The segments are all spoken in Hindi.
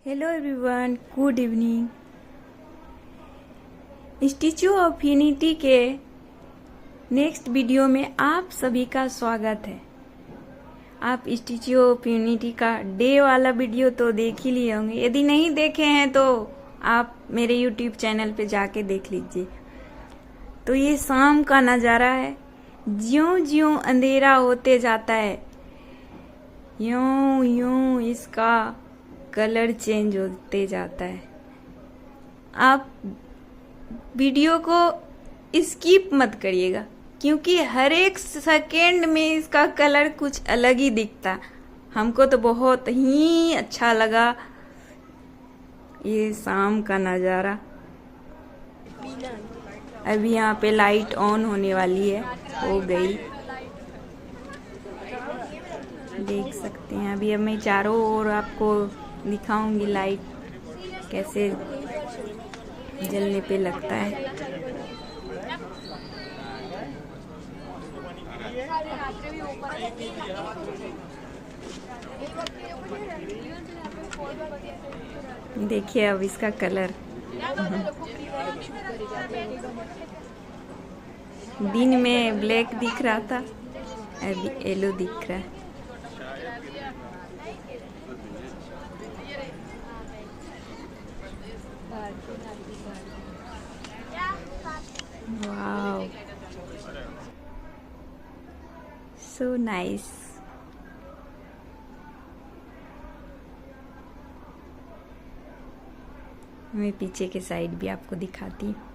Hello everyone, good evening. Statue of unity के नेक्स्ट वीडियो में आप सभी का स्वागत है। आप स्टैच्यू ऑफ यूनिटी का डे वाला वीडियो तो देख ही लिए होंगे। यदि नहीं देखे हैं तो आप मेरे यूट्यूब चैनल पे जाके देख लीजिए। तो ये शाम का नज़ारा है। ज्यों ज्यों अंधेरा होते जाता है यूं यूं इसका कलर चेंज होते जाता है। आप वीडियो को स्किप मत करिएगा, क्योंकि हर एक सेकेंड में इसका कलर कुछ अलग ही दिखता। हमको तो बहुत ही अच्छा लगा ये शाम का नज़ारा। अभी यहाँ पे लाइट ऑन होने वाली है, हो गई, देख सकते हैं। अभी अब मैं चारों ओर आपको दिखाऊंगी लाइट कैसे जलने पे लगता है। देखिए अब इसका कलर दिन में ब्लैक दिख रहा था, अभी येलो दिख रहा है। Wow, so nice. मैं पीछे के साइड भी आपको दिखाती हूँ।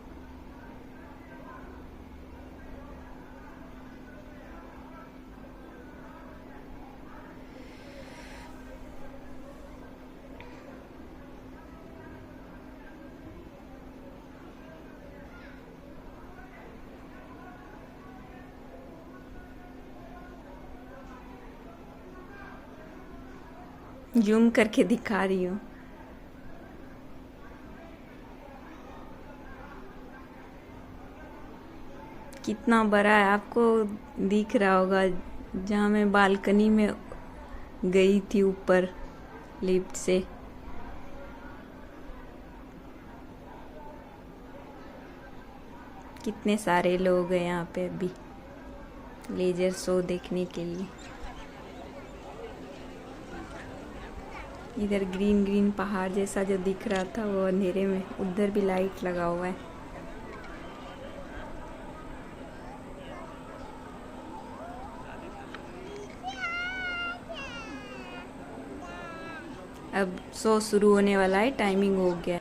जूम करके दिखा रही हूँ। कितना बड़ा है आपको दिख रहा होगा। जहाँ मैं बालकनी में गई थी ऊपर लिफ्ट से, कितने सारे लोग हैं यहाँ पे अभी लेजर शो देखने के लिए। इधर ग्रीन ग्रीन पहाड़ जैसा जो दिख रहा था वो अंधेरे में, उधर भी लाइट लगा हुआ है। अब शो शुरू होने वाला है, टाइमिंग हो गया।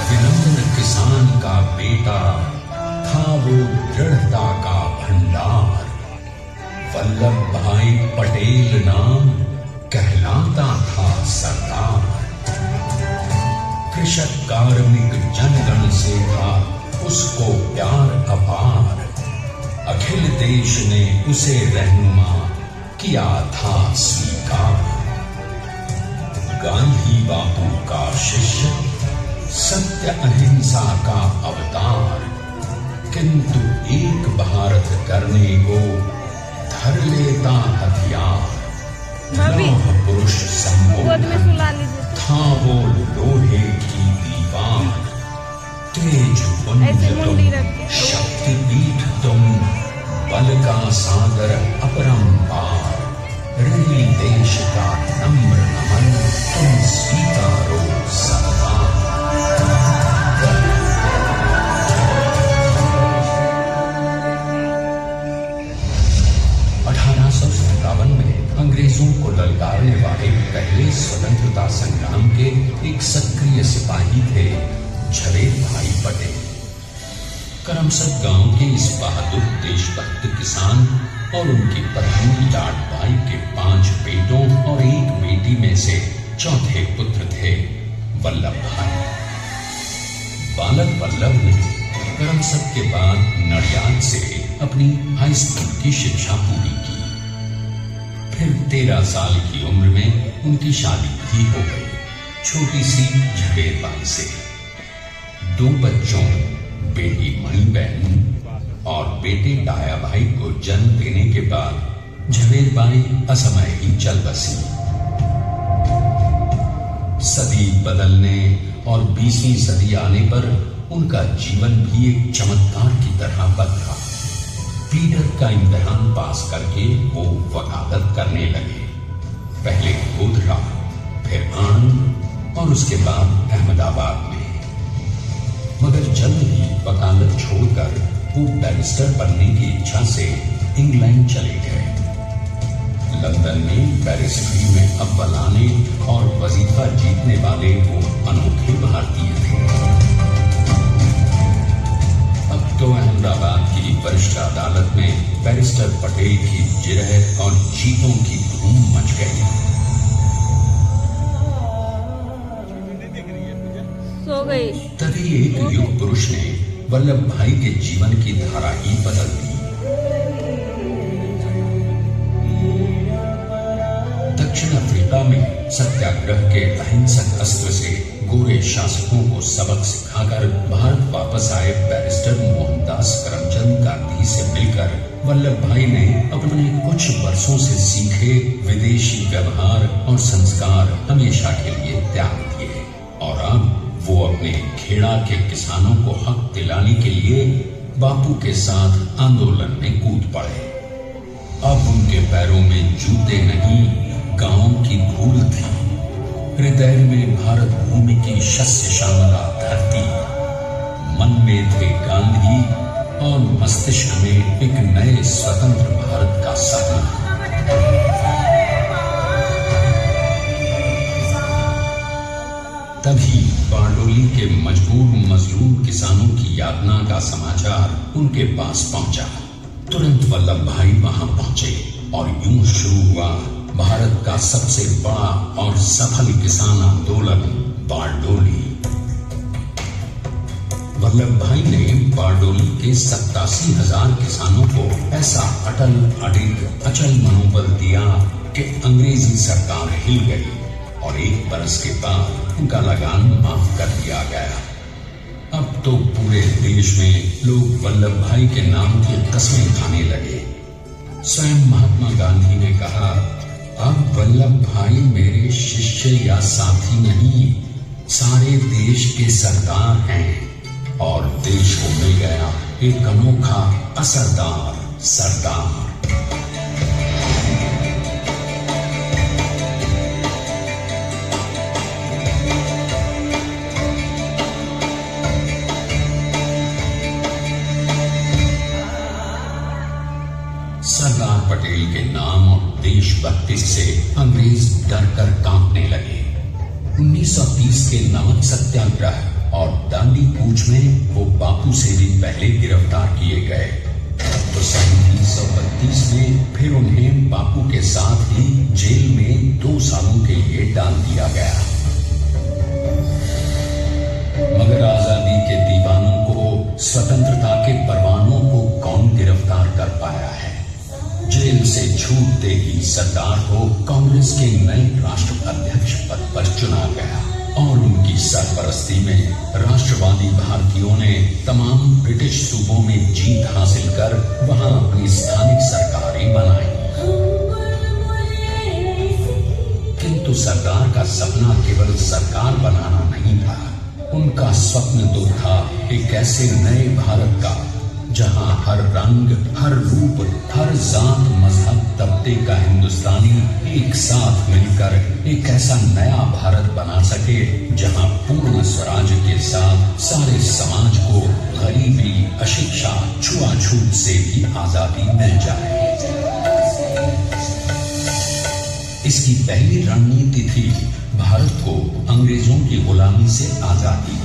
विनम्र किसान का बेटा था वो दृढ़ वल्लभ भाई पटेल नाम कहलाता था सरदार। कृषक कार्मिक जनगण से था उसको प्यार अपार। अखिल देश ने उसे रहनुमा किया था स्वीकार। गांधी बापू का शिष्य, सत्य अहिंसा का अवतार, किंतु एक भारत करने को धर लेता हथियार। लौह पुरुष संबोधन था वो लोहे की दीवार। तेज पुंज तुम, शक्ति पीठ तुम, बल का सागर अपरंपार। ऋणी देश का नम्र नमन तुम स्वीकारो सरदार। 1857 में अंग्रेजों को ललकारने वाले पहले स्वतंत्रता संग्राम के एक सक्रिय सिपाही थे झवेर भाई पटेल। करमसद गांव के इस बहादुर देशभक्त किसान और उनकी पत्नी लाड बाई के 5 बेटों और 1 बेटी में से चौथे पुत्र थे वल्लभ भाई। बालक वल्लभ ने करमसद के बाद नडियाद से अपनी हाई स्कूल की शिक्षा पूरी की। फिर 13 साल की उम्र में उनकी शादी भी हो गई छोटी सी झवेर बाई से। 2 बच्चों, बेटी मणिबहन और बेटे डाया भाई को जन्म देने के बाद झवेर बाई असमय ही चल बसी। सदी बदलने और 20वीं सदी आने पर उनका जीवन भी एक चमत्कार की तरह बदला। पीडर का इम्तिहान पास करके वो वकालत करने लगे। पहले गोधरा, फिर आणंद और उसके बाद अहमदाबाद में। मगर जल्द ही वकालत छोड़कर वो बैरिस्टर बनने की इच्छा से इंग्लैंड चले गए। लंदन में बैरिस्ट्री में अव्वल आने और वजीफा जीतने वाले वो अनोखे भारतीय थे। अब तो अहमदाबाद की वरिष्ठ अदालत में बैरिस्टर पटेल की जिरह और जीतों की धूम मच गई। सो गई। तभी एक युग पुरुष ने वल्लभ भाई के जीवन की धारा ही बदल दी। दक्षिण अफ्रीका में सत्याग्रह के अहिंसक अस्त्र से गोरे शासकों को सबक सिखाकर भारत वापस आए बैरिस्टर मोहनदास करमचंद गांधी से मिलकर वल्लभ भाई ने अपने कुछ वर्षों से सीखे विदेशी व्यवहार और संस्कार हमेशा के लिए त्याग दिए और अब वो अपने खेड़ा के किसानों को हक दिलाने के लिए बापू के साथ आंदोलन में कूद पड़े। अब उनके पैरों में जूते नहीं, गांव की धूल थी। हृदय में भारत भूमि की शस्य श्यामला धरती। मन में थे गांधी और मस्तिष्क में एक नए स्वतंत्र भारत का सपना। तभी बारडोली के मजबूर मजलूम किसानों की यातना का समाचार उनके पास पहुंचा। तुरंत वल्लभ भाई वहां पहुंचे और यूं शुरू हुआ भारत का सबसे बड़ा और सफल किसान आंदोलन बारडोली। वल्लभ भाई ने बारडोली के 87,000 किसानों को ऐसा अटल अडिग अचल मनोबल दिया कि अंग्रेजी सरकार हिल गई और 1 बरस के बाद उनका लगान माफ कर दिया गया। अब तो पूरे देश में लोग वल्लभ भाई के नाम की कस्में खाने लगे। स्वयं महात्मा गांधी ने कहा, अब वल्लभ भाई मेरे शिष्य या साथी नहीं, सारे देश के सरदार हैं और देश को मिल गया एक अनोखा असरदार सरदार। सरदार पटेल के नाम और देशभक्ति से अंग्रेज डर कर कांपने लगे। 1930 के नमक सत्याग्रह और दांडी कूच में वो बापू से भी पहले गिरफ्तार किए गए। तो 1932 1931 में फिर उन्हें बापू के साथ ही जेल में 2 सालों के लिए डाल दिया गया। मगर आजादी के दीवानों को, स्वतंत्रता के परवानों को कौन गिरफ्तार कर पाया है? जेल से छूटते ही सरदार को कांग्रेस के नए राष्ट्राध्यक्ष पद पर चुना गया और उनकी सरपरस्ती में राष्ट्रवादी भारतीयों ने तमाम ब्रिटिश सूबों में जीत हासिल कर वहां अपनी स्थानिक सरकारें बनाई। किंतु सरदार का सपना केवल सरकार बनाना नहीं था। उनका स्वप्न तो था एक ऐसे नए भारत का जहां हर रंग, हर रूप, हर जात, मजहब, तबके का हिंदुस्तानी एक साथ मिलकर एक ऐसा नया भारत बना सके जहां पूर्ण स्वराज के साथ सारे समाज को गरीबी, अशिक्षा, छुआछूत से भी आजादी मिल जाए। इसकी पहली रणनीति थी भारत को अंग्रेजों की गुलामी से आजादी,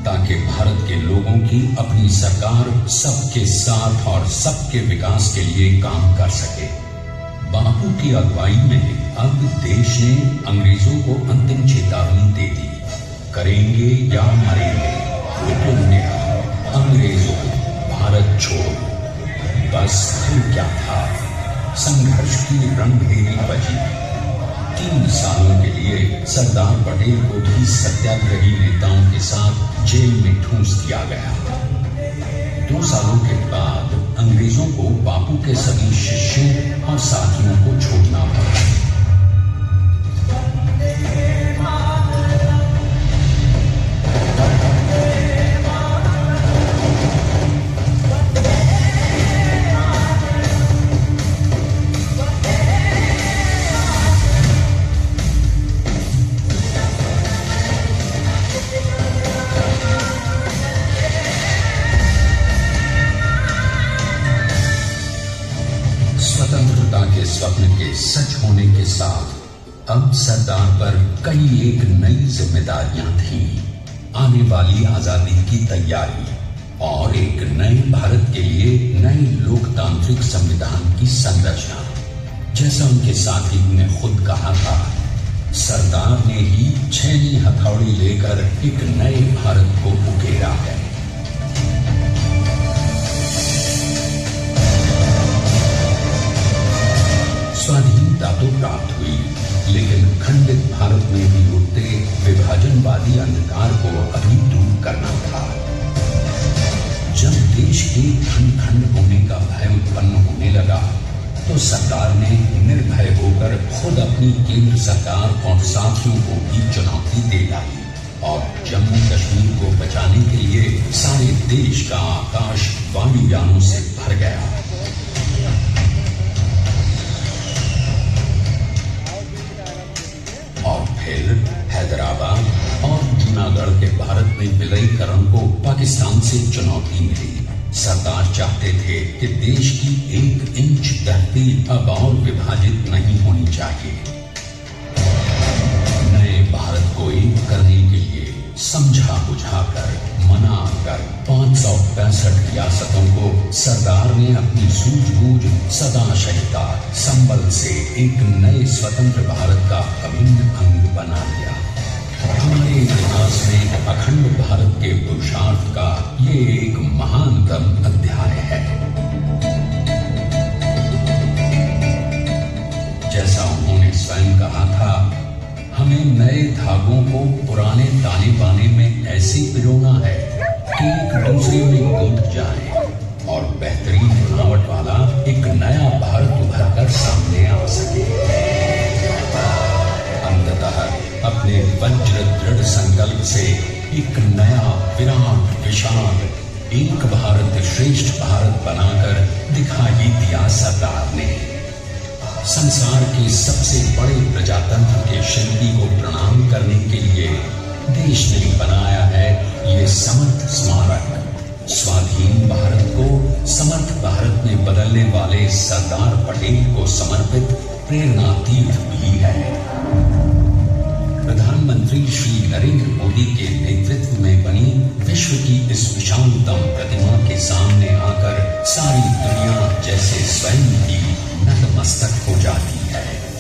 ताकि भारत के लोगों की अपनी सरकार सबके साथ और सबके विकास के लिए काम कर सके। बापू की अगुवाई में अब देश ने अंग्रेजों को अंतिम चेतावनी दे दी, करेंगे या मरेंगे। लेकिन उन्होंने कहा, अंग्रेजों भारत छोड़ो। बस फिर क्या था, संघर्ष की रणभेरी बजी। 3 सालों के लिए सरदार पटेल को भी सत्याग्रही नेताओं के साथ जेल में ठूंस दिया गया। 2 सालों के बाद अंग्रेजों को बापू के सभी शिष्यों और साथियों को छोड़ना पड़ा। स्वतंत्रता के स्वप्न के सच होने के साथ अब सरदार पर कई एक नई जिम्मेदारियां थीं। आने वाली आजादी की तैयारी और एक नए भारत के लिए नए लोकतांत्रिक संविधान की संरचना। जैसा उनके साथी ने खुद कहा था, सरदार ने ही छेनी हथौड़ी लेकर एक नए भारत को उकेरा है। स्वाधीनता तो प्राप्त हुई, लेकिन खंडित भारत में भी उठते विभाजनवादी अंधकार को अभी दूर करना था। जब देश के खंड खंड होने का भय उत्पन्न होने लगा, तो सरकार ने निर्भय होकर खुद अपनी केंद्र सरकार और साथियों को भी चुनौती दे डाली और जम्मू कश्मीर को बचाने के लिए सारे देश का आकाश वायुयानों से भर गया। और फिर हैदराबाद और जूनागढ़ के भारत में विलयीकरण को पाकिस्तान से चुनौती मिली। सरदार चाहते थे कि देश की 1 इंच धरती अब और विभाजित नहीं होनी चाहिए। नए भारत को एक करने के लिए समझा बुझाकर, मनाकर 565 रियासतों को सरदार ने अपनी सूझबूझ, सदाशयता, संबल से एक नए स्वतंत्र भारत का अभिन्न अंग बना लिया। हमारे इतिहास में अखंड भारत के पुरुषार्थ का ये एक महानतम अध्याय है। जैसा उन्होंने स्वयं कहा था, हमें नए धागों को पुराने ताने बाने में ऐसे पिरोना है कि एक दूसरे में गूंथ जाए और बेहतरीन बनावट वाला एक नया भारत उभर कर सामने आ सके। अंततः अपने वज्र दृढ़ संकल्प से एक नया विराट विशाल एक भारत श्रेष्ठ भारत बनाकर दिखा ही दिया सरदार ने। संसार के सबसे बड़े प्रजातंत्र के शिल्पी को प्रणाम करने के लिए देश ने बनाया है ये समर्थ स्मारक। स्वाधीन भारत को समर्थ भारत में बदलने वाले सरदार पटेल को समर्पित प्रेरणा तीर्थ भी है। प्रधानमंत्री श्री नरेंद्र मोदी के नेतृत्व में बनी विश्व की इस विशालतम प्रतिमा के सामने आकर सारी दुनिया जैसे जैसे स्वयं ही नतमस्तक हो जाती है।